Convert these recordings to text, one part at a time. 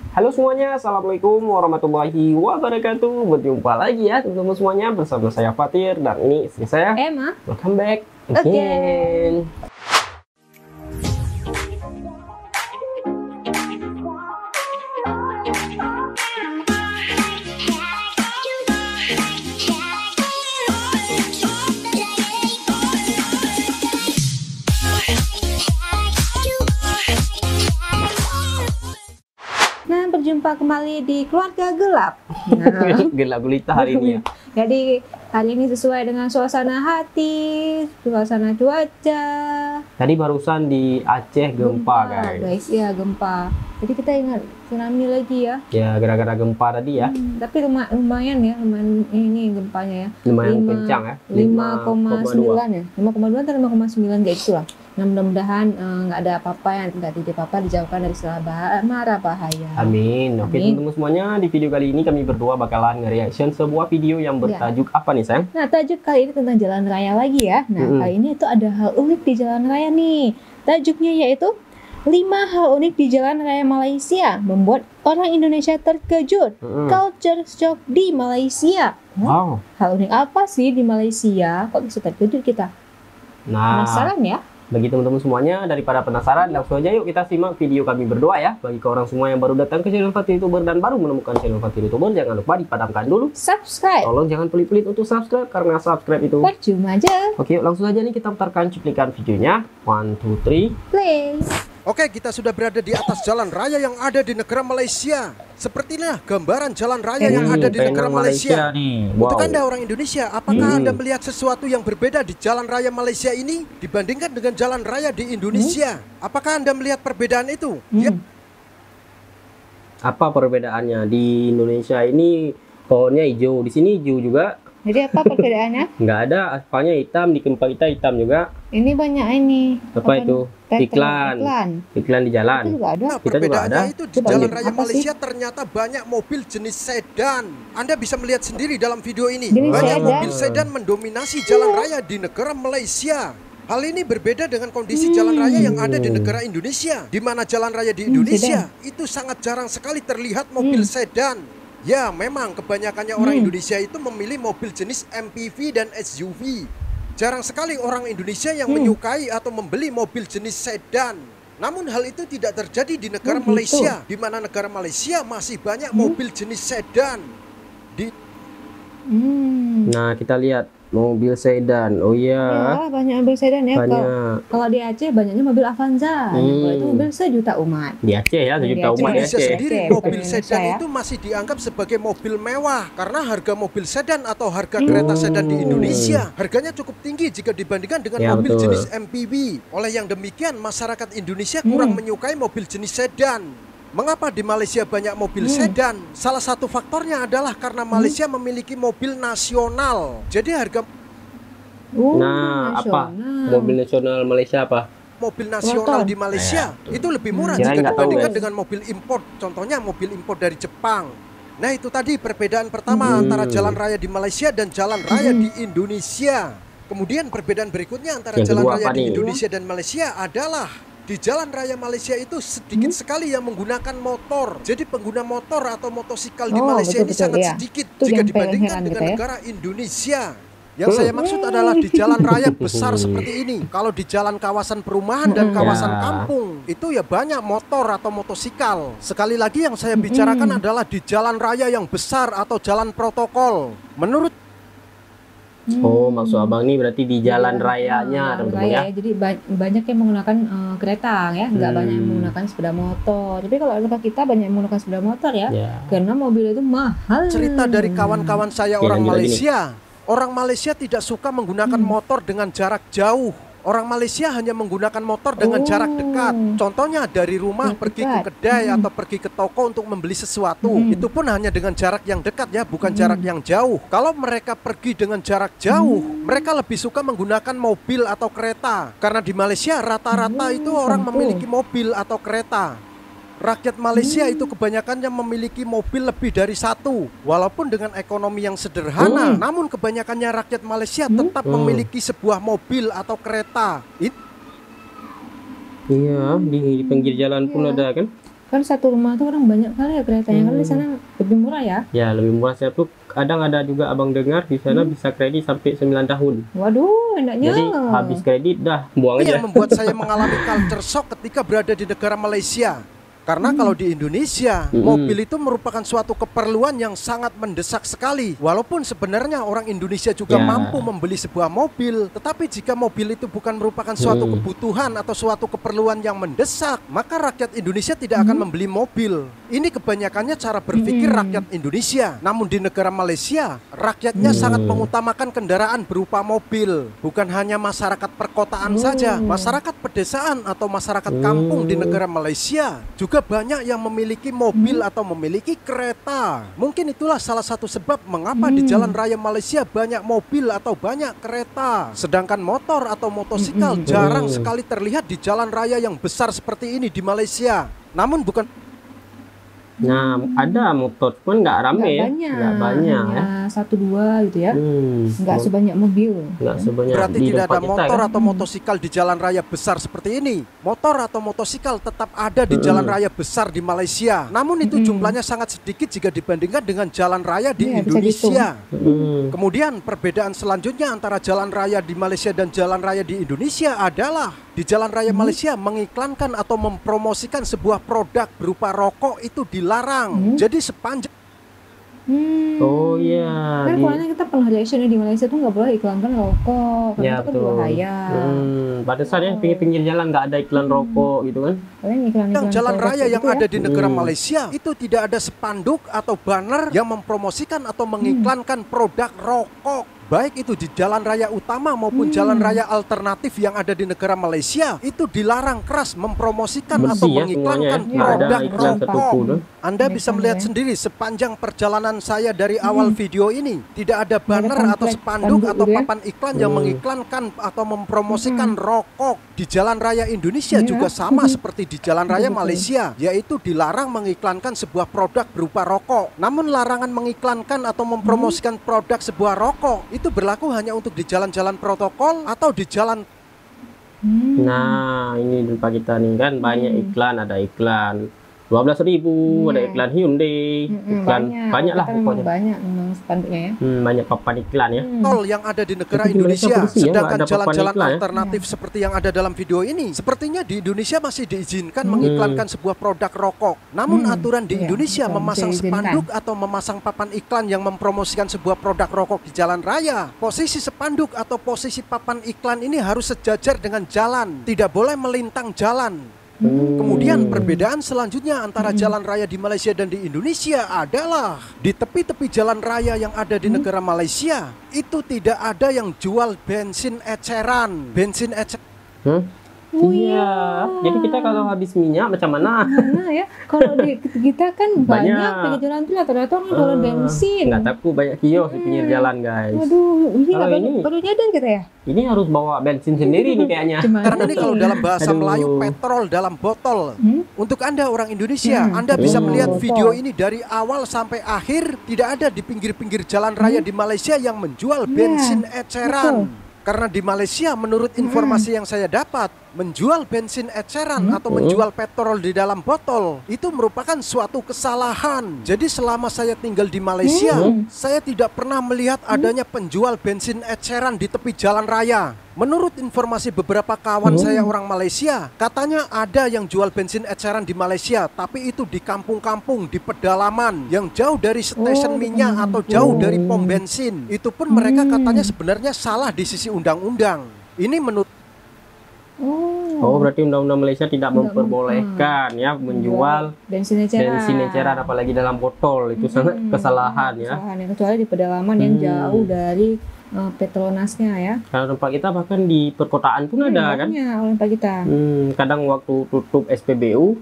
Halo semuanya, Assalamualaikum warahmatullahi wabarakatuh. Berjumpa lagi ya teman-teman semuanya bersama saya Fatir dan ini istri saya Emma. Welcome back Again. again. Nah, berjumpa kembali di keluarga gelap. Nah, Gelap gulita hari ini ya. jadi hari ini sesuai dengan suasana hati, suasana cuaca. Tadi barusan di Aceh gempa guys. Iya, gempa. Jadi kita ingat tsunami lagi ya. Ya gara-gara gempa tadi ya. Tapi lumayan ya, lumayan ini gempanya ya. Lumayan kencang ya. 5,9 ya. 5,2 atau 5,9 kayak itulah. Nah, mudah-mudahan nggak ada apa-apa yang tidak apa-apa, dijauhkan dari segala mara bahaya. Amin. Oke Amin. teman-teman semuanya, di video kali ini kami berdua bakalan nge-reaction sebuah video yang bertajuk apa nih sayang? Nah, tajuk kali ini tentang jalan raya lagi ya. Nah, kali ini itu ada hal unik di jalan raya nih. Tajuknya yaitu 5 hal unik di jalan raya Malaysia membuat orang Indonesia terkejut. Culture shock di Malaysia. Wow. Hal unik apa sih di Malaysia? Kok bisa terkejut kita? Nah, Penasaran ya? bagi teman-teman semuanya, daripada penasaran, langsung aja yuk kita simak video kami berdua ya. Bagi ke orang semua yang baru datang ke channel Fatir YouTuber dan baru menemukan channel Fatir YouTuber, jangan lupa dipadamkan dulu. Subscribe. Tolong jangan pelit-pelit untuk subscribe, karena subscribe itu Percuma aja. Oke, yuk langsung aja nih kita putarkan cuplikan videonya. 1, 2, 3. Play. Oke, kita sudah berada di atas jalan raya yang ada di negara Malaysia. Sepertilah gambaran jalan raya yang ada di negara Malaysia. nih. Untuk Anda orang Indonesia, apakah Anda melihat sesuatu yang berbeda di jalan raya Malaysia ini dibandingkan dengan jalan raya di Indonesia? Apakah Anda melihat perbedaan itu? Yep. Apa perbedaannya? Di Indonesia ini pohonnya hijau, di sini hijau juga. Jadi apa perbedaannya? Nggak ada, aspalnya hitam, di tempat kita hitam juga. Ini banyak ini. Apa itu? Iklan di jalan. Itu juga ada. Nah, Kita juga perbedaannya ada. itu di Coba jalan lihat. raya Apa Malaysia ternyata banyak mobil jenis sedan. Anda bisa melihat sendiri dalam video ini. Jenis Banyak sedan? mobil sedan mendominasi jalan raya di negara Malaysia. Hal ini berbeda dengan kondisi jalan raya yang ada di negara Indonesia, di mana jalan raya di Indonesia itu sangat jarang sekali terlihat mobil sedan. Ya, memang kebanyakannya orang Indonesia itu memilih mobil jenis MPV dan SUV. Jarang sekali orang Indonesia yang menyukai atau membeli mobil jenis sedan. Namun hal itu tidak terjadi di negara Malaysia, di mana negara Malaysia masih banyak mobil jenis sedan. Nah, kita lihat mobil sedan. Oh iya. Ya, banyak mobil sedan ya. Banyak. Kalau di Aceh banyaknya mobil Avanza. Kalau itu mobil sejuta umat. Di Aceh ya, Di sejuta Aceh. umat di Indonesia Aceh. sendiri Bukan mobil Indonesia sedan ya. itu masih dianggap sebagai mobil mewah karena harga mobil sedan atau harga kereta sedan di Indonesia harganya cukup tinggi jika dibandingkan dengan Ya, mobil betul. jenis MPV. Oleh yang demikian masyarakat Indonesia kurang menyukai mobil jenis sedan. Mengapa di Malaysia banyak mobil sedan? Salah satu faktornya adalah karena Malaysia memiliki mobil nasional. Jadi harga Nah, apa? Mobil nasional Malaysia apa? mobil nasional di Malaysia itu lebih murah Kirain jika nggak tahu, dibandingkan guys. dengan mobil impor. Contohnya mobil impor dari Jepang. Nah, itu tadi perbedaan pertama antara jalan raya di Malaysia dan jalan raya di Indonesia. Kemudian perbedaan berikutnya antara Yang jalan kedua raya apa di nih? Indonesia dan Malaysia adalah di jalan raya Malaysia itu sedikit sekali yang menggunakan motor. Jadi pengguna motor atau motosikal di Malaysia ini betul-betul, sangat ya. sedikit Itu jika yang dibandingkan heran dengan kita ya. negara Indonesia. Yang saya maksud adalah di jalan raya besar seperti ini. Kalau di jalan kawasan perumahan dan kawasan Ya. kampung, itu ya banyak motor atau motosikal. Sekali lagi yang saya bicarakan adalah di jalan raya yang besar atau jalan protokol. Menurut Oh, maksud abang nih berarti di jalan rayanya, Jalan teman-teman ya. raya. Jadi banyak yang menggunakan kereta ya, nggak banyak yang menggunakan sepeda motor. Tapi kalau tempat kita banyak yang menggunakan sepeda motor ya, Ya. karena mobil itu mahal. cerita dari kawan-kawan saya Ya, orang lanjut lagi nih. Malaysia, orang Malaysia tidak suka menggunakan motor dengan jarak jauh. Orang Malaysia hanya menggunakan motor dengan jarak dekat. Contohnya dari rumah Jarak pergi ke dekat. kedai atau pergi ke toko untuk membeli sesuatu. Itu pun hanya dengan jarak yang dekat ya, bukan jarak yang jauh. Kalau mereka pergi dengan jarak jauh, mereka lebih suka menggunakan mobil atau kereta. Karena di Malaysia rata-rata itu orang memiliki mobil atau kereta. Rakyat Malaysia itu kebanyakannya memiliki mobil lebih dari satu. Walaupun dengan ekonomi yang sederhana, namun kebanyakannya rakyat Malaysia tetap memiliki sebuah mobil atau kereta. Iya, di pinggir jalan pun ada kan? Kan satu rumah tuh orang banyak kali ya keretanya, kan di sana lebih murah ya. Ya, lebih murah. Saya tuh kadang ada juga abang dengar di sana bisa kredit sampai 9 tahun. Waduh, enaknya. Jadi habis kredit dah buang Ini aja. yang membuat saya mengalami culture shock ketika berada di negara Malaysia. Karena kalau di Indonesia, mobil itu merupakan suatu keperluan yang sangat mendesak sekali. Walaupun sebenarnya orang Indonesia juga mampu membeli sebuah mobil, tetapi jika mobil itu bukan merupakan suatu kebutuhan atau suatu keperluan yang mendesak, maka rakyat Indonesia tidak akan membeli mobil. Ini kebanyakannya cara berpikir rakyat Indonesia. Namun di negara Malaysia, rakyatnya sangat mengutamakan kendaraan berupa mobil. Bukan hanya masyarakat perkotaan saja, masyarakat pedesaan atau masyarakat kampung di negara Malaysia juga banyak yang memiliki mobil atau memiliki kereta. Mungkin itulah salah satu sebab mengapa di jalan raya Malaysia banyak mobil atau banyak kereta. Sedangkan motor atau motosikal jarang sekali terlihat di jalan raya yang besar seperti ini di Malaysia. Namun bukan Nah, ada motor, cuman nggak rame ya. Nggak banyak ya. Hanya 1-2 gitu ya. Nggak sebanyak mobil. Nggak sebanyak berarti di tidak ada tempat kita, motor kan? atau motosikal di jalan raya besar seperti ini. Motor atau motosikal tetap ada di jalan raya besar di Malaysia. Namun itu jumlahnya sangat sedikit jika dibandingkan dengan jalan raya di Iya, bisa Indonesia. Hmm. Kemudian perbedaan selanjutnya antara jalan raya di Malaysia dan jalan raya di Indonesia adalah di jalan raya Malaysia mengiklankan atau mempromosikan sebuah produk berupa rokok itu dilarang. Jadi sepanjang Oh iya. Kan di- soalnya kita pernah reaction di Malaysia tuh nggak boleh iklankan rokok, karena Ya itu kan betul. bahaya. Pantesan ya pinggir-pinggir jalan nggak ada iklan rokok gitu kan? Kalian iklan-iklan jalan produk raya yang gitu ya. ada di negara Malaysia itu tidak ada spanduk atau banner yang mempromosikan atau mengiklankan produk rokok. Baik itu di jalan raya utama maupun jalan raya alternatif yang ada di negara Malaysia, itu dilarang keras mempromosikan atau Bersih ya semuanya ya. mengiklankan Nggak ada produk iklan rokok. setupu tuh. Anda bisa Biasanya melihat ya. sendiri sepanjang perjalanan saya dari awal video ini, tidak ada banner atau pamflet, spanduk atau gitu ya. papan iklan yang mengiklankan atau mempromosikan rokok. Di jalan raya Indonesia Iya. juga sama seperti di jalan raya Betul. Malaysia, yaitu dilarang mengiklankan sebuah produk berupa rokok. Namun larangan mengiklankan atau mempromosikan produk sebuah rokok itu berlaku hanya untuk di jalan-jalan protokol atau di jalan Nah, ini di tempat kita nih kan banyak iklan, ada iklan 12.000, ada iklan Hyundai, iklan banyak lah Kita memang pokoknya. banyak memang spanduknya ya. Banyak papan iklan ya. tol yang ada di negara Tapi di Malaysia Indonesia. bersih ya, nggak Sedangkan ada papan jalan-jalan iklan ya. alternatif seperti yang ada dalam video ini, sepertinya di Indonesia masih diizinkan mengiklankan sebuah produk rokok. Namun aturan di Iya, Indonesia betul, memasang bisa diizinkan. spanduk atau memasang papan iklan yang mempromosikan sebuah produk rokok di jalan raya. Posisi spanduk atau posisi papan iklan ini harus sejajar dengan jalan, tidak boleh melintang jalan. Kemudian perbedaan selanjutnya antara jalan raya di Malaysia dan di Indonesia adalah di tepi-tepi jalan raya yang ada di negara Malaysia itu tidak ada yang jual bensin eceran. Bensin eceran Oh Iya. Jadi kita kalau habis minyak macam mana? Nah ya, kalau di kita kan banyak Banyak. pinggir jalan tuh rata-rata orang jualan bensin. Nggak takut banyak kios di pinggir jalan guys. Waduh, ini Kalau nggak ini- baru nyadar kita ya. Ini harus bawa bensin sendiri nih kayaknya. Gimana karena ini nih? kalau dalam bahasa Aduh. Melayu petrol dalam botol. Untuk Anda orang Indonesia, Anda bisa Oh, melihat botol. video ini dari awal sampai akhir tidak ada di pinggir-pinggir jalan raya di Malaysia yang menjual bensin eceran. Karena di Malaysia menurut informasi yang saya dapat, menjual bensin eceran atau menjual petrol di dalam botol itu merupakan suatu kesalahan. Jadi selama saya tinggal di Malaysia, saya tidak pernah melihat adanya penjual bensin eceran di tepi jalan raya. Menurut informasi beberapa kawan saya orang Malaysia, katanya ada yang jual bensin eceran di Malaysia, tapi itu di kampung-kampung, di pedalaman, yang jauh dari stasiun minyak atau jauh dari pom bensin. Itu pun mereka katanya sebenarnya salah di sisi undang-undang. Ini menurut Oh, berarti undang-undang Malaysia tidak memperbolehkan ya menjual bensin eceran. bensin eceran apalagi dalam botol. Itu sangat kesalahan ya. Kesalahan ya, kecuali di pedalaman yang jauh dari Petronasnya ya. Kalau tempat kita bahkan di perkotaan pun ada kan. Banyak oleh Pak kita. Kadang waktu tutup SPBU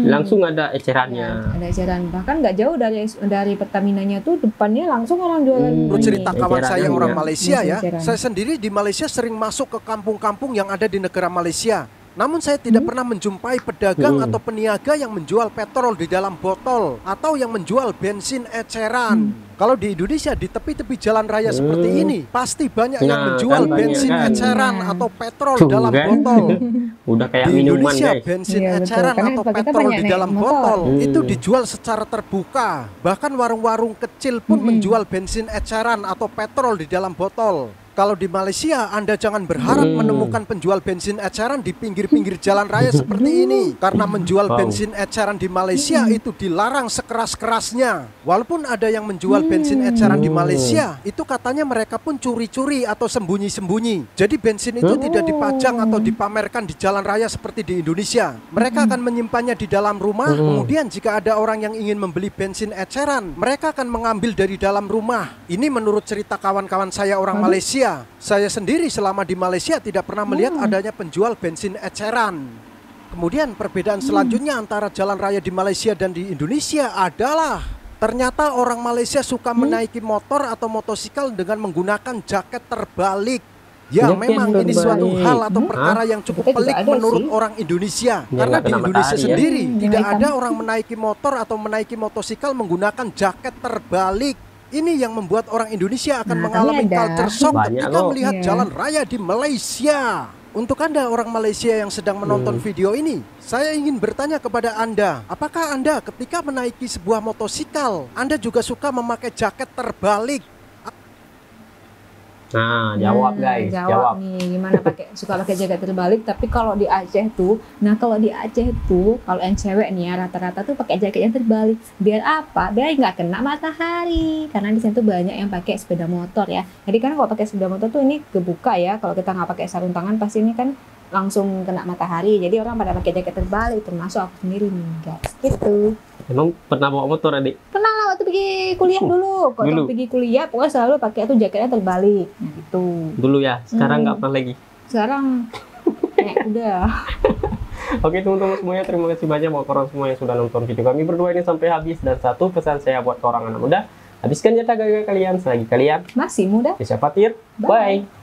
langsung ada ecerannya. Ada eceran, bahkan nggak jauh dari Pertaminanya tuh depannya langsung orang jualan. menurut ini. cerita kawan saya Eceran orang ya. Malaysia ya, Eceran. saya sendiri di Malaysia sering masuk ke kampung-kampung yang ada di negara Malaysia. Namun saya tidak pernah menjumpai pedagang atau peniaga yang menjual petrol di dalam botol atau yang menjual bensin eceran. Kalau di Indonesia di tepi-tepi jalan raya seperti ini pasti banyak yang menjual kan bensin banyak kan. eceran atau petrol Tuh, dalam kan? botol. Udah kayak Di minuman Indonesia guys. bensin Iya, betul. eceran Karena atau kalau kita petrol banyak di naik dalam motor. botol itu dijual secara terbuka. Bahkan warung-warung kecil pun menjual bensin eceran atau petrol di dalam botol. Kalau di Malaysia, Anda jangan berharap menemukan penjual bensin eceran di pinggir-pinggir jalan raya seperti ini. Karena menjual bensin eceran di Malaysia itu dilarang sekeras-kerasnya. Walaupun ada yang menjual bensin eceran di Malaysia, itu katanya mereka pun curi-curi atau sembunyi-sembunyi. Jadi bensin itu tidak dipajang atau dipamerkan di jalan raya seperti di Indonesia. Mereka akan menyimpannya di dalam rumah, kemudian jika ada orang yang ingin membeli bensin eceran, mereka akan mengambil dari dalam rumah. Ini menurut cerita kawan-kawan saya orang Malaysia. Saya sendiri selama di Malaysia tidak pernah melihat adanya penjual bensin eceran. Kemudian perbedaan selanjutnya antara jalan raya di Malaysia dan di Indonesia adalah ternyata orang Malaysia suka menaiki motor atau motosikal dengan menggunakan jaket terbalik. Ya, Jaket memang ini suatu terbalik. hal atau perkara yang cukup Kita juga pelik ada menurut sih. orang Indonesia. Ya, Karena nggak di kena Indonesia matahari ya. sendiri tidak Yang ada hitam. orang menaiki motor atau menaiki motosikal menggunakan jaket terbalik. Ini yang membuat orang Indonesia akan Nah, mengalami tapi ada. culture shock Banyak ketika loh. melihat Iya. jalan raya di Malaysia. Untuk Anda orang Malaysia yang sedang menonton video ini, saya ingin bertanya kepada Anda, apakah Anda ketika menaiki sebuah motosikal, Anda juga suka memakai jaket terbalik? Nah, jawab guys, Jawab nih gimana suka pakai jaket terbalik. Tapi kalau di Aceh tuh, kalau yang cewek nih ya rata-rata tuh pakai jaket yang terbalik. Biar apa? Biar nggak kena matahari. Karena di sana tuh banyak yang pakai sepeda motor ya. Jadi kan kalau pakai sepeda motor tuh ini kebuka ya. Kalau kita nggak pakai sarung tangan pasti ini kan langsung kena matahari. Jadi orang pada pakai jaket terbalik, termasuk aku sendiri nih guys. Gitu. Emang pernah bawa motor adik? Pernah lah waktu pergi kuliah dulu. Kalau Dulu. pergi kuliah pokoknya selalu pakai tuh jaketnya terbalik. Nah, gitu. Dulu ya, sekarang nggak pernah lagi. Sekarang udah. Oke teman-teman semuanya, terima kasih banyak buat orang semua yang sudah nonton video kami berdua ini sampai habis. Dan satu pesan saya buat orang anak muda, habiskan jatah gagal kalian selagi kalian Masih muda. Desya Fatir. Bye. Bye.